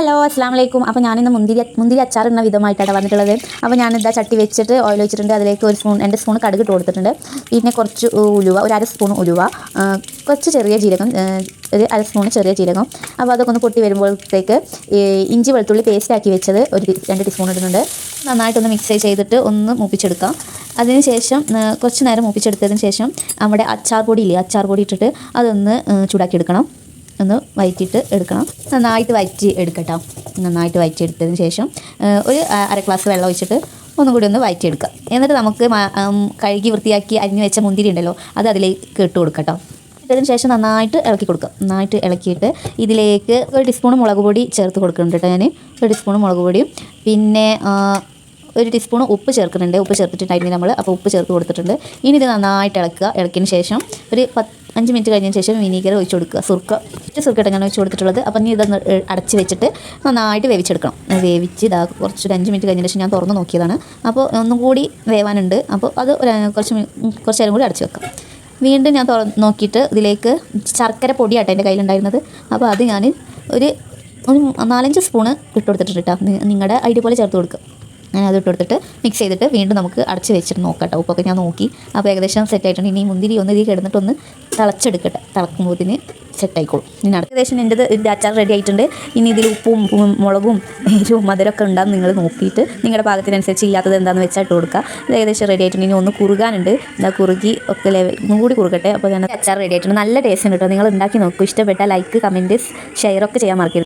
Hello അസ്സാം വലൈക്കും. അപ്പോൾ ഞാനിന്ന് മുന്തിരി അച്ചാർ എന്ന വിധമായിട്ടാണ് വന്നിട്ടുള്ളത്. അപ്പോൾ ഞാനിതാ ചട്ടി വെച്ചിട്ട് ഓയിൽ വെച്ചിട്ടുണ്ട്. അതിലേക്ക് ഒരു സ്പൂൺ 2 സ്പൂൺ കടുക് ഇട്ട് കൊടുത്തിട്ടുണ്ട്. പിന്നെ കുറച്ച് ഉലുവ, ഒരു അര സ്പൂൺ ഉലുവ, കുറച്ച് ചെറിയ ജീരകം, ഒരു അര സ്പൂൺ ചെറിയ ജീരകം. അപ്പോൾ അതൊക്കെ ഒന്ന് പൊട്ടി വരുമ്പോഴത്തേക്ക് ഇഞ്ചി വെളുത്തുള്ളി പേസ്റ്റ് ആക്കി വെച്ചത് ഒരു 2 ടീസ്പൂൺ ഇടുന്നുണ്ട്. നന്നായിട്ടൊന്ന് മിക്സ് ചെയ്തിട്ട് ഒന്ന് മൂപ്പിച്ചെടുക്കാം. അതിനുശേഷം കുറച്ച് നേരം മൂപ്പിച്ചെടുത്തതിന് ശേഷം നമ്മുടെ അച്ചാർ പൊടി ഇല്ലേ, അച്ചാർ പൊടി ഇട്ടിട്ട് അതൊന്ന് ചൂടാക്കി എടുക്കണം. ഒന്ന് വഴറ്റിയിട്ട് എടുക്കണം. നന്നായിട്ട് വഴറ്റി എടുക്കട്ടോ. നന്നായിട്ട് വഴറ്റിയെടുത്തതിന് ശേഷം ഒരു അര ഗ്ലാസ് വെള്ളം ഒഴിച്ചിട്ട് ഒന്നും കൂടി ഒന്ന് വഴറ്റിയെടുക്കുക. എന്നിട്ട് നമുക്ക് കഴുകി വൃത്തിയാക്കി അരിഞ്ഞ് വെച്ച മുന്തിരി ഉണ്ടല്ലോ, അത് അതിലേക്ക് ഇട്ട് കൊടുക്കട്ടോ. ഇട്ടതിന് ശേഷം നന്നായിട്ട് ഇളക്കി കൊടുക്കുക. നന്നായിട്ട് ഇളക്കിയിട്ട് ഇതിലേക്ക് ഒരു ടീസ്പൂൺ മുളക് പൊടി ചേർത്ത് കൊടുക്കുന്നുണ്ട് കേട്ടോ. ഞാൻ ഒരു ടീസ്പൂൺ മുളക് പൊടിയും പിന്നെ ഒരു ടീസ്പൂൺ ഉപ്പ് ചേർക്കുന്നുണ്ട്. ഉപ്പ് ചേർത്തിട്ടുണ്ടായിരുന്നു നമ്മൾ. അപ്പോൾ ഉപ്പ് ചേർത്ത് കൊടുത്തിട്ടുണ്ട്. ഇനി ഇത് നന്നായിട്ട് ഇളക്കുക. ഇളക്കിയതിന് ശേഷം ഒരു 5 മിനിറ്റ് കഴിഞ്ഞതിന് ശേഷം വിനീഗർ ഒഴിച്ച് കൊടുക്കുക. സുർക്ക ഞാൻ ഒഴിച്ച് കൊടുത്തിട്ടുള്ളത്. അപ്പം ഇനി ഇതൊന്ന് അടച്ച് വെച്ചിട്ട് നന്നായിട്ട് വേവിച്ചെടുക്കണം. വേവിച്ച് കുറച്ച് 5 മിനിറ്റ് കഴിഞ്ഞതിന് ശേഷം ഞാൻ തുറന്ന് നോക്കിയതാണ്. അപ്പോൾ ഒന്നും കൂടി വേവാനുണ്ട്. അപ്പോൾ അത് കുറച്ച് നേരം കൂടി അടച്ച് വെക്കാം. വീണ്ടും ഞാൻ നോക്കിയിട്ട് ഇതിലേക്ക് ശർക്കര പൊടിയാട്ടോ എൻ്റെ കയ്യിലുണ്ടായിരുന്നത്. അപ്പോൾ അത് ഞാൻ ഒരു 4-5 സ്പൂണ് ഇട്ട് കൊടുത്തിട്ടുണ്ട് കേട്ടോ. നിങ്ങളുടെ ഐഡിയ പോലെ ചേർത്ത് കൊടുക്കുക. ഞാൻ അത് ഇട്ട് കൊടുത്തിട്ട് മിക്സ് ചെയ്തിട്ട് വീണ്ടും നമുക്ക് അടച്ച് വെച്ചിട്ട് നോക്കാം കേട്ടോ. ഉപ്പൊക്കെ ഞാൻ നോക്കി. അപ്പോൾ ഏകദേശം സെറ്റ് ആയിട്ടുണ്ട്. ഇനി മുന്തിരി ഒന്ന് ഇതിൽ കിടന്നിട്ടൊന്ന് തിളച്ചെടുക്കട്ടെ. തിളക്കുമ്പോഴത്തിന് സെറ്റായിക്കോളും. ഇനി ഏകദേശം എൻ്റെ അച്ചാർ റെഡി ആയിട്ടുണ്ട്. ഇനി ഇതിൽ ഉപ്പും മുളകും എരിവും മധുരമൊക്കെ ഉണ്ടാകും. നിങ്ങൾ നോക്കിയിട്ട് നിങ്ങളുടെ പാകത്തിനനുസരിച്ച് ഇല്ലാത്തത് എന്താണെന്ന് വെച്ചാൽ ഇട്ട് കൊടുക്കുക. ഇത് ഏകദേശം റെഡി ആയിട്ടുണ്ട്. ഇനി ഒന്ന് കുറുകാനുണ്ട്. എന്താ കുറുകി ഒക്കെ ഒന്നും കൂടി കുറുകട്ടെ. അപ്പോൾ ഞാൻ അച്ചാർ റെഡി ആയിട്ടുണ്ട്. നല്ല ടേസ്റ്റ് ഉണ്ട് കേട്ടോ. നിങ്ങൾ ഉണ്ടാക്കി നോക്കൂ. ഇഷ്ടപ്പെട്ടാൽ ലൈക്ക്, കമൻറ്റ്, ഷെയർ ഒക്കെ ചെയ്യാൻ മറക്കരുത്.